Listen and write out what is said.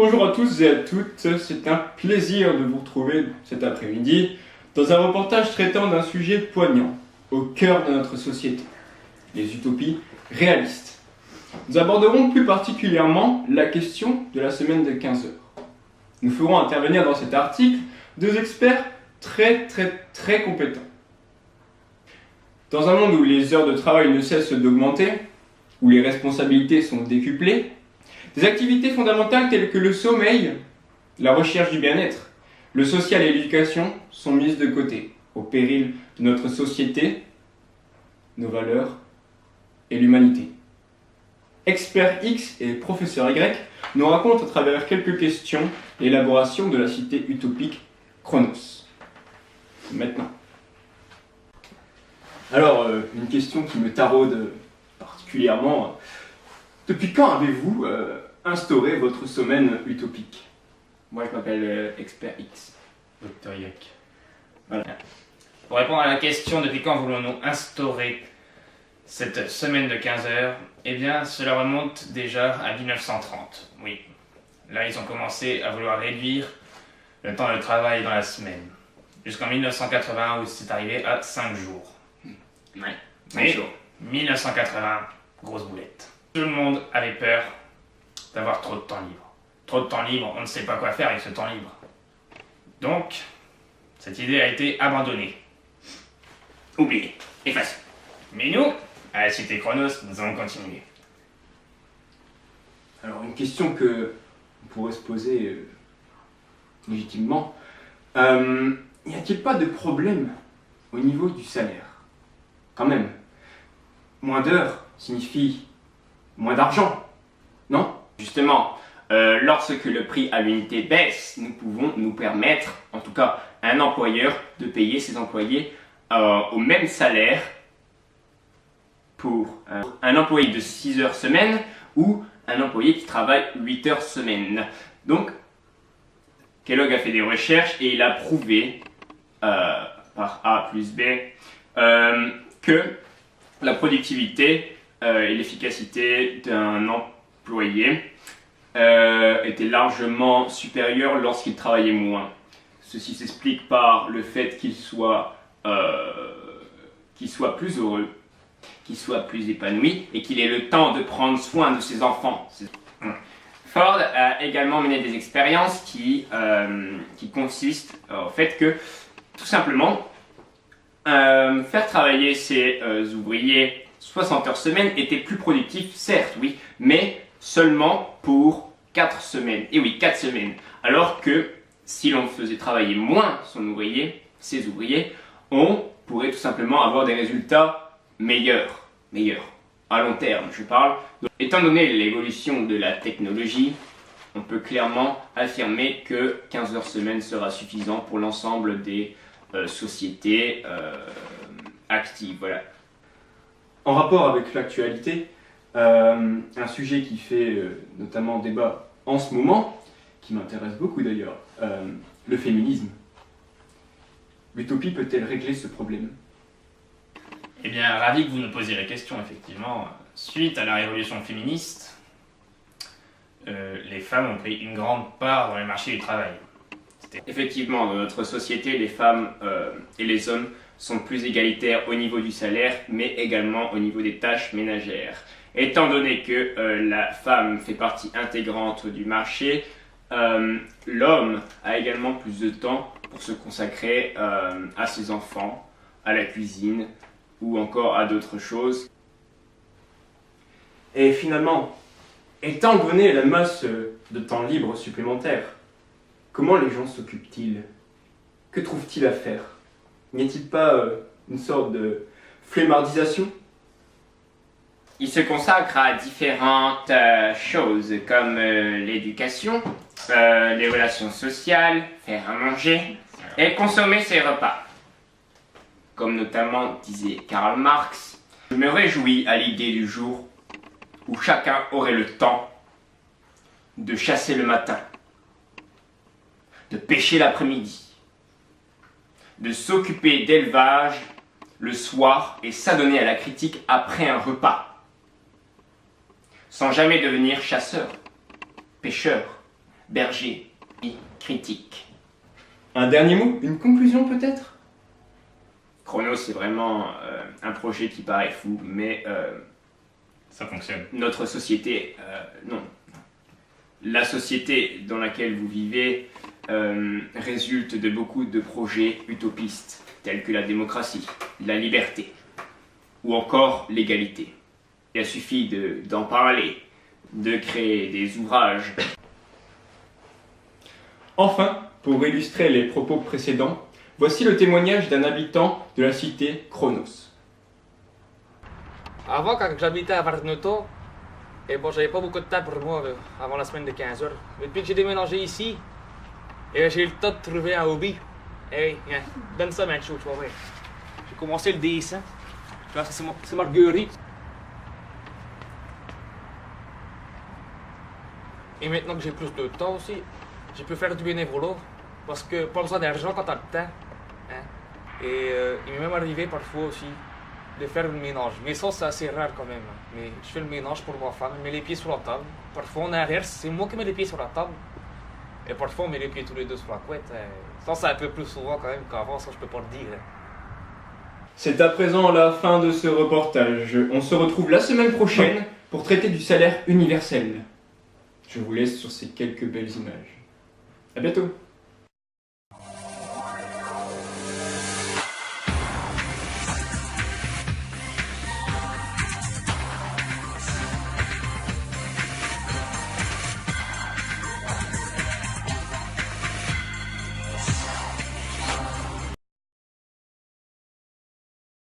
Bonjour à tous et à toutes, c'est un plaisir de vous retrouver cet après-midi dans un reportage traitant d'un sujet poignant, au cœur de notre société, les utopies réalistes. Nous aborderons plus particulièrement la question de la semaine de 15 heures. Nous ferons intervenir dans cet article deux experts très compétents. Dans un monde où les heures de travail ne cessent d'augmenter, où les responsabilités sont décuplées, des activités fondamentales telles que le sommeil, la recherche du bien-être, le social et l'éducation sont mises de côté, au péril de notre société, nos valeurs et l'humanité. Expert X et professeur Y nous racontent à travers quelques questions l'élaboration de la cité utopique Chronos. Maintenant. Alors, une question qui me taraude particulièrement. Depuis quand avez-vous instauré votre semaine utopique? Moi, je m'appelle Expert X. Docteur Y. Voilà. Pour répondre à la question depuis quand voulons-nous instaurer cette semaine de 15 heures, eh bien, cela remonte déjà à 1930. Oui. Là, ils ont commencé à vouloir réduire le temps de travail dans la semaine. Jusqu'en 1980, où c'est arrivé à 5 jours. Ouais. Mais 1980, grosse boulette. Tout le monde avait peur d'avoir trop de temps libre. Trop de temps libre, on ne sait pas quoi faire avec ce temps libre. Donc, cette idée a été abandonnée. Oubliée, effacée. Mais nous, à la Cité Chronos, nous allons continuer. Alors, une question que on pourrait se poser légitimement. N'y a-t-il pas de problème au niveau du salaire? Quand même. Moins d'heures signifie moins d'argent, non? Justement, lorsque le prix à l'unité baisse, nous pouvons nous permettre, en tout cas un employeur, de payer ses employés au même salaire pour un employé de 6 heures semaine ou un employé qui travaille 8 heures semaine. Donc, Kellogg a fait des recherches et il a prouvé, par A plus B, que la productivité et l'efficacité d'un employé étaient largement supérieures lorsqu'il travaillait moins. Ceci s'explique par le fait qu'il soit plus heureux, qu'il soit plus épanoui et qu'il ait le temps de prendre soin de ses enfants. Ford a également mené des expériences qui consistent au fait que, tout simplement, faire travailler ses ouvriers 60 heures semaine était plus productif, certes, oui, mais seulement pour 4 semaines. Et oui, 4 semaines. Alors que si l'on faisait travailler moins ses ouvriers, on pourrait tout simplement avoir des résultats meilleurs, à long terme, je parle. Donc, étant donné l'évolution de la technologie, on peut clairement affirmer que 15 heures semaine sera suffisant pour l'ensemble des sociétés actives. Voilà. En rapport avec l'actualité, un sujet qui fait notamment débat en ce moment, qui m'intéresse beaucoup d'ailleurs, le féminisme. L'utopie peut-elle régler ce problème? Eh bien, ravi que vous nous posiez la question, effectivement. Suite à la révolution féministe, les femmes ont pris une grande part dans les marchés du travail. Effectivement, dans notre société, les femmes et les hommes sont plus égalitaires au niveau du salaire, mais également au niveau des tâches ménagères. Étant donné que la femme fait partie intégrante du marché, l'homme a également plus de temps pour se consacrer à ses enfants, à la cuisine ou encore à d'autres choses. Et finalement, étant donné la masse de temps libre supplémentaire, comment les gens s'occupent-ils? Que trouvent-ils à faire? N'y a-t-il pas une sorte de flemmardisation? Ils se consacrent à différentes choses comme l'éducation, les relations sociales, faire à manger et consommer ses repas. Comme notamment disait Karl Marx, je me réjouis à l'idée du jour où chacun aurait le temps de chasser le matin, de pêcher l'après-midi, de s'occuper d'élevage le soir et s'adonner à la critique après un repas, sans jamais devenir chasseur, pêcheur, berger et critique. Un dernier mot, une conclusion peut-être? Chronos, c'est vraiment un projet qui paraît fou, mais Ça fonctionne. notre société, non. La société dans laquelle vous vivez résulte de beaucoup de projets utopistes, tels que la démocratie, la liberté, ou encore l'égalité. Il suffit d'en parler, de créer des ouvrages. Enfin, pour illustrer les propos précédents, voici le témoignage d'un habitant de la cité Chronos. Avant, quand j'habitais à Varneto, et bon, j'avais pas beaucoup de temps pour moi avant la semaine de 15 heures. Mais depuis que j'ai déménagé ici, j'ai eu le temps de trouver un hobby. Hey, viens, donne ça, man, tu vas voir. J'ai commencé le dessin. Tu vois, ça, c'est Marguerite. Et maintenant que j'ai plus de temps aussi, je peux faire du bénévolat. Parce que pas besoin d'argent quand t'as le temps. Hein? Et il m'est même arrivé parfois aussi de faire le ménage. Mais ça, c'est assez rare quand même. Mais je fais le ménage pour ma femme, je mets les pieds sur la table. Parfois, on inverse, c'est moi qui mets les pieds sur la table. Et parfois, on met les pieds tous les deux sur la couette. Ça, c'est un peu plus souvent quand même qu'avant, ça, je peux pas le dire. C'est à présent la fin de ce reportage. On se retrouve la semaine prochaine pour traiter du salaire universel. Je vous laisse sur ces quelques belles images. À bientôt!